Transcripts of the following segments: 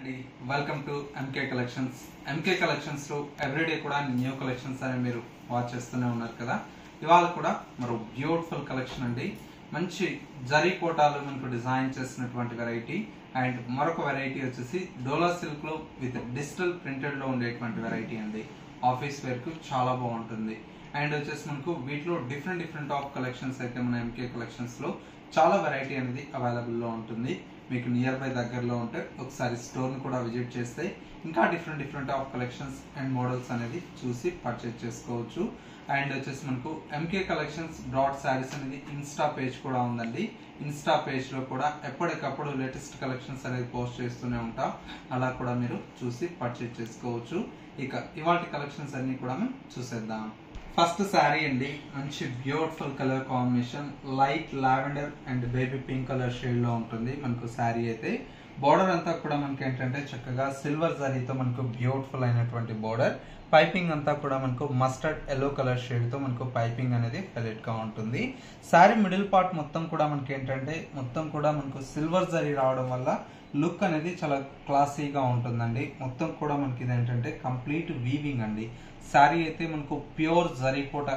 Welcome to MK collections. MK collections లో everyday కూడా new collections అని మీరు వాచ్ చేస్తూనే ఉన్నారు కదా. ఇవాళ కూడా మరో బ్యూటిఫుల్ కలెక్షన్ అండి. మంచి జరీ కోటాలు మనకు డిజైన్ చేసినటువంటి వెరైటీ అండ్ మరొక వెరైటీ వచ్చేసి డోలా సిల్క్ లో విత్ డిజిటల్ ప్రింటెడ్ లో ఉండేటువంటి వెరైటీ అండి. ఆఫీస్ వేర్ కు చాలా బాగుంటుంది. అండ్ వచ్చేసి మనకు వీటిలో డిఫరెంట్ ఆఫ్ కలెక్షన్స్ అయితే మన ఎంకే కలెక్షన్స్ లో చాలా వెరైటీ అనేది అవైలబుల్ లో ఉంటుంది. మీకు నియర్ బై దగ్గరలో ఉంటే ఒకసారి స్టోర్ ని కూడా విజిట్ చేస్తే ఇంకా different of collections and models అనేది చూసి పర్చేజ్ చేసుకోవచ్చు. అండ్ వచ్చేసి మనకు ఎంకే కలెక్షన్స్ .sarees అనేది ఇన్స్టా పేజ్ కూడా ఉందండి. ఇన్స్టా పేజ్ లో కూడా ఎప్పటికప్పుడు లేటెస్ట్ కలెక్షన్స్ అనేది పోస్ట్ చేస్తూనే ఉంటాం. అలా కూడా మీరు చూసి పర్చేజ్ చేసుకోవచ్చు. ఇక ఇవాటి కలెక్షన్స్ అన్ని కూడా మనం చూసేద్దాం. ఫస్ట్ శారీ అండి, మంచి beautiful colour combination, light lavender and baby pink colour shade లో ఉంటుంది మనకు శారీ అయితే. బోర్డర్ అంతా కూడా మనకి ఏంటంటే చక్కగా సిల్వర్ జరీతో మనకు బ్యూటిఫుల్ అయినటువంటి బోర్డర్. పైపింగ్ అంతా కూడా మనకు మస్టర్డ్ ఎల్లో కలర్ షేడ్ తో మనకు పైపింగ్ అనేది హైలైట్ గా ఉంటుంది. శారీ మిడిల్ పార్ట్ మొత్తం కూడా మనకి ఏంటంటే మొత్తం కూడా మనకు సిల్వర్ జరీ రావడం వల్ల లుక్ అనేది చాలా క్లాసీగా ఉంటుందండి. మొత్తం కూడా మనకి ఇదేంటంటే కంప్లీట్ వీవింగ్ అండి. శారీ అయితే మనకు ప్యూర్ జరీ కోట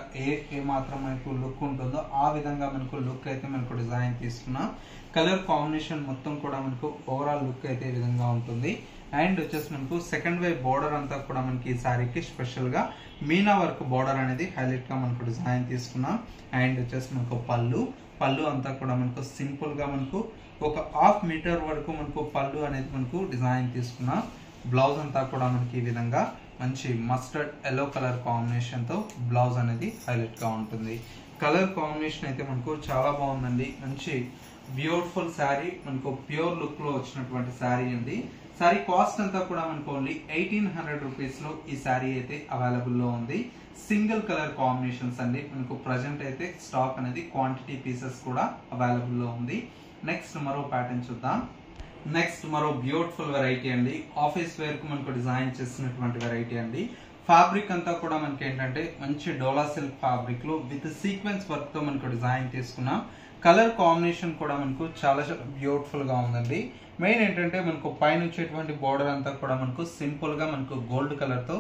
ఏ మాత్రం మనకు లుక్ ఉంటుందో ఆ విధంగా మనకు లుక్ అయితే మనకు డిజైన్ తీసుకున్నాం. కలర్ కాంబినేషన్ మొత్తం కూడా మనకు ఓవరాల్ లుక్ అయితే ఈ విధంగా ఉంటుంది. అండ్ వచ్చేసి మనకు సెకండ్ వే బోర్డర్ అంతా కూడా మనకి ఈ శారీకి స్పెషల్ గా మీనా వర్క్ బోర్డర్ అనేది హైలైట్ గా మనకు డిజైన్ తీసుకున్నాం. అండ్ వచ్చేసి మనకు పళ్ళు అంతా కూడా మనకు సింపుల్ గా మనకు ఒక ½ మీటర్ వరకు మనకు పళ్ళు అనేది మనకు డిజైన్ తీసుకున్నాం. బ్లౌజ్ అంతా కూడా మనకి ఈ విధంగా మంచి మస్టర్డ్ ఎల్లో కలర్ కాంబినేషన్ తో బ్లౌజ్ అనేది హైలైట్ గా ఉంటుంది. కలర్ కాంబినేషన్ అయితే మనకు చాలా బాగుందండి. మంచి బ్యూటిఫుల్ శారీ, మనకు ప్యూర్ లుక్ లో వచ్చినటువంటి శారీ అండి. శారీ కాస్ట్ అంతా కూడా మనకు ఓన్లీ 1800 రూపీస్ లో ఈ శారీ అయితే అవైలబుల్ లో ఉంది. సింగిల్ కలర్ కాంబినేషన్స్ అండి. మనకు ప్రజెంట్ అయితే స్టాక్ అనేది క్వాంటిటీ పీసెస్ కూడా అవైలబుల్ లో ఉంది. నెక్స్ట్ మరో ప్యాటర్న్ చూద్దాం. నెక్స్ట్ మరో బ్యూటిఫుల్ వెరైటీ అండి. ఆఫీస్ వేర్ కు మనకు డిజైన్ చేసినటువంటి వెరైటీ అండి. ఫ్యాబ్రిక్ అంతా కూడా మనకి ఏంటంటే మంచి డోలా సిల్క్ ఫ్యాబ్రిక్ లో విత్ సీక్వెన్స్ వర్క్ తో మనకు డిజైన్ తీసుకున్నాం. కలర్ కాంబినేషన్ కూడా మనకు చాలా బ్యూటిఫుల్ గా ఉందండి. మెయిన్ ఏంటంటే మనకు పైన వచ్చేటువంటి బోర్డర్ అంతా కూడా మనకు సింపుల్ గా మనకు గోల్డ్ కలర్ తో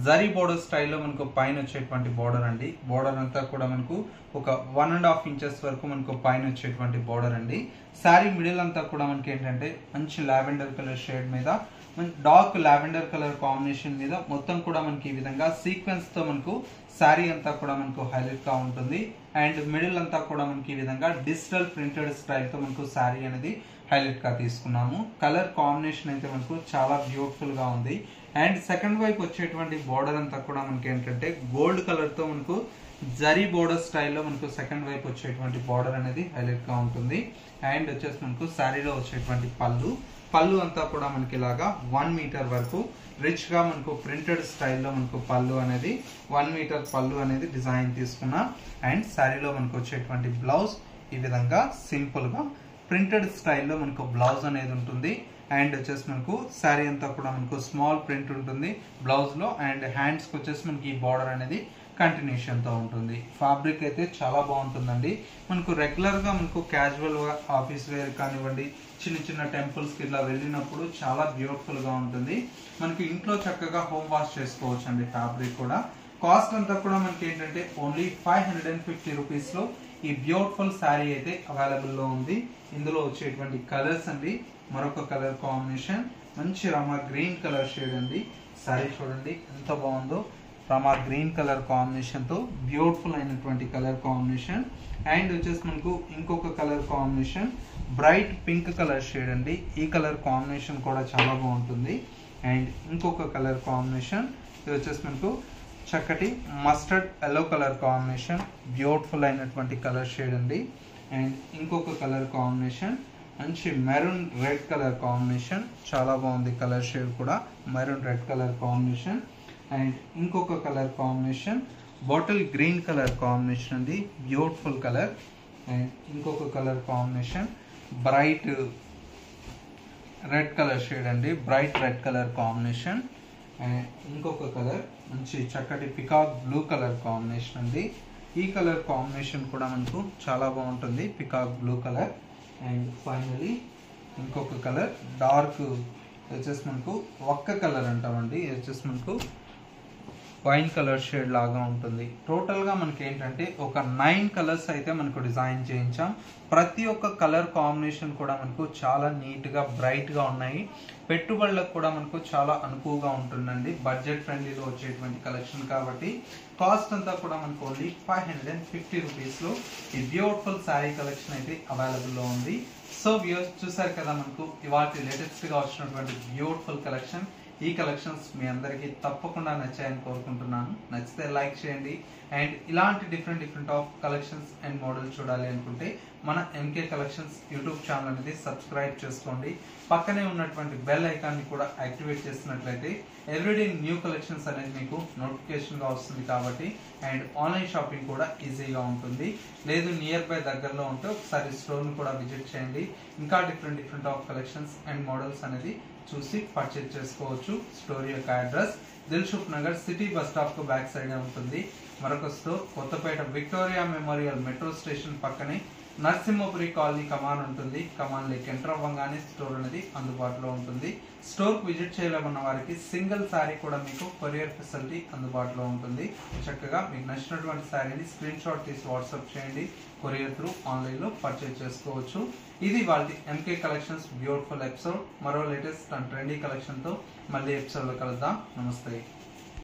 జరీ బోర్డర్ స్టైల్లో మనకు పైన వచ్చేటువంటి బోర్డర్ అండి. బోర్డర్ అంతా కూడా మనకు ఒక 1.5 ఇంచెస్ వరకు మనకు పైన వచ్చేటువంటి బోర్డర్ అండి. శారీ మిడిల్ అంతా కూడా మనకి ఏంటంటే మంచి లావెండర్ కలర్ షేడ్ మీద డార్క్ లావెండర్ కలర్ కాంబినేషన్ మీద మొత్తం కూడా మనకి ఈ విధంగా సీక్వెన్స్ తో మనకు శారీ అంతా కూడా మనకు హైలైట్ గా ఉంటుంది. అండ్ మిడిల్ అంతా కూడా మనకి ఈ విధంగా డిజిటల్ ప్రింటెడ్ స్టైల్ తో మనకు శారీ అనేది హైలైట్ గా తీసుకున్నాము. కలర్ కాంబినేషన్ అయితే మనకు చాలా బ్యూటిఫుల్ గా ఉంది. అండ్ సెకండ్ వైపు వచ్చేటువంటి బోర్డర్ అంతా కూడా మనకి ఏంటంటే గోల్డ్ కలర్ తో మనకు జరీ బోర్డర్ స్టైల్లో మనకు సెకండ్ వైపు వచ్చేటువంటి బోర్డర్ అనేది హైలైట్ గా ఉంటుంది. అండ్ వచ్చేసి మనకు శారీలో వచ్చేటువంటి పళ్ళు అంతా కూడా మనకి ఇలాగా 1 మీటర్ వరకు రిచ్ గా మనకు ప్రింటెడ్ స్టైల్లో మనకు పళ్ళు అనేది 1 మీటర్ పళ్ళు అనేది డిజైన్ తీసుకున్నాం. అండ్ శారీలో మనకు వచ్చేటువంటి బ్లౌజ్ ఈ విధంగా సింపుల్ గా ప్రింటెడ్ స్టైల్లో మనకు బ్లౌజ్ అనేది ఉంటుంది. అండ్ వచ్చేసి మనకు శారీ అంతా కూడా మనకు స్మాల్ ప్రింట్ ఉంటుంది బ్లౌజ్ లో. అండ్ హ్యాండ్స్ కి వచ్చేసి మనకి ఈ బార్డర్ అనేది కంటిన్యూషన్ తో ఉంటుంది. ఫ్యాబ్రిక్ అయితే చాలా బాగుంటుందండి. మనకు రెగ్యులర్ గా మనకు క్యాజువల్ ఆఫీస్ వేర్ కానివ్వండి, చిన్న టెంపుల్స్ కి ఇట్లా వెళ్ళినప్పుడు చాలా బ్యూటిఫుల్ గా ఉంటుంది. మనకి ఇంట్లో చక్కగా హోమ్ వాష్ చేసుకోవచ్చు అండి. ఫ్యాబ్రిక్ కూడా కాస్ట్ అంతా కూడా మనకి ఏంటంటే ఓన్లీ 550 రూపీస్ లో ఈ బ్యూటిఫుల్ శారీ అయితే అవైలబుల్ లో ఉంది. ఇందులో వచ్చేటువంటి కలర్స్ అండి, మరొక కలర్ కాంబినేషన్ మంచి రామా గ్రీన్ కలర్ షేడ్ అండి. శారీ చూడండి ఎంత బాగుందో, రామా గ్రీన్ కలర్ కాంబినేషన్ తో బ్యూటిఫుల్ అయినటువంటి కలర్ కాంబినేషన్. అండ్ వచ్చేసి మనకు ఇంకొక colour combination bright pink colour shade అండి. ఈ కలర్ కాంబినేషన్ కూడా చాలా బాగుంటుంది. అండ్ ఇంకొక కలర్ కాంబినేషన్ ఇది వచ్చేసి మనకు చక్కటి mustard yellow colour combination, beautiful అయినటువంటి కలర్ షేడ్ అండి. అండ్ ఇంకొక కలర్ కాంబినేషన్ మంచి మెరూన్ రెడ్ కలర్ కాంబినేషన్, చాలా బాగుంది కలర్ షేడ్ కూడా, maroon red colour combination. And ఇంకొక colour combination bottle green colour combination అండి, బ్యూటిఫుల్ కలర్. అండ్ ఇంకొక colour combination bright red colour shade అండి, bright red colour combination. And ఇంకొక colour మంచి చక్కటి పికాక్ బ్లూ కలర్ కాంబినేషన్ అండి. ఈ కలర్ కాంబినేషన్ కూడా మనకు చాలా బాగుంటుంది, peacock blue colour. And finally ఇంకొక కలర్ డార్క్ వచ్చేసి మనకు ఒక్క కలర్ అంటామండి. ఇది వచ్చేసి మనకు వైన్ కలర్ షేడ్ లాగా ఉంటుంది. టోటల్గా మనకి ఏంటంటే ఒక 9 కలర్స్ అయితే మనకు డిజైన్ చేయించాం. ప్రతి ఒక్క కలర్ కాంబినేషన్ కూడా మనకు చాలా నీట్గా బ్రైట్గా ఉన్నాయి. పెట్టుబడులకు కూడా మనకు చాలా అనుకువగా ఉంటుందండి. బడ్జెట్ ఫ్రెండ్లీలో వచ్చేటువంటి కలెక్షన్ కాబట్టి కాస్ట్ అంతా కూడా మనకు ఓన్లీ 550 రూపీస్లో ఈ బ్యూటిఫుల్ శారీ కలెక్షన్ అయితే అవైలబుల్లో ఉంది. సో వ్యూవర్స్ చూసారు కదా, మనకు ఇవాళ లేటెస్ట్గా వచ్చినటువంటి బ్యూటిఫుల్ కలెక్షన్. ఈ కలెక్షన్స్ మీ అందరికీ తప్పకుండా నచ్చాయని కోరుకుంటున్నాను. నచ్చితే లైక్ చేయండి. అండ్ ఇలాంటి different of collections and models చూడాలి అనుకుంటే మన ఎంకే కలెక్షన్స్ యూట్యూబ్ ఛానల్ అనేది సబ్స్క్రైబ్ చేసుకోండి. పక్కనే ఉన్నటువంటి బెల్ ఐకాన్ని కూడా యాక్టివేట్ చేసినట్లయితే ఎవ్రీడే న్యూ కలెక్షన్స్ అనేది మీకు నోటిఫికేషన్గా వస్తుంది కాబట్టి. అండ్ ఆన్లైన్ షాపింగ్ కూడా ఈజీగా ఉంటుంది. లేదు నియర్ బై దగ్గరలో ఉంటే ఒకసారి స్టోర్ని కూడా విజిట్ చేయండి. ఇంకా different of collections and models అనేది చూసి పర్చేజ్ చేసుకోవచ్చు. స్టోర్ యొక్క address Dilsukhnagar city bus stop కు బ్యాక్ సైడ్ ఉంటుంది. మరొక store Kothapet Victoria Memorial metro station పక్కనే నరసింహపురి కాలనీ కమాన్ ఉంటుంది. కమాన్ లేక్ ఎంటర్ అవ్వగానే స్టోర్ అనేది అందుబాటులో ఉంటుంది. స్టోర్ కు విజిట్ చేయలేమన్న వారికి సింగిల్ శారీ కూడా మీకు కొరియర్ ఫెసిలిటీ అందుబాటులో ఉంటుంది. చక్కగా మీకు నచ్చినటువంటి శారీని స్క్రీన్ షాట్ తీసి వాట్సాప్ చేయండి. కొరియర్ త్రూ ఆన్లైన్ లో పర్చేజ్ చేసుకోవచ్చు. ఇది వాళ్ళ ఎంకే కలెక్షన్స్ బ్యూటిఫుల్ ఎపిసోడ్. మరో లేటెస్ట్ అండ్ ట్రెండీ కలెక్షన్ తో మళ్ళీ ఎపిసోడ్ లో కలుద్దాం. నమస్తే.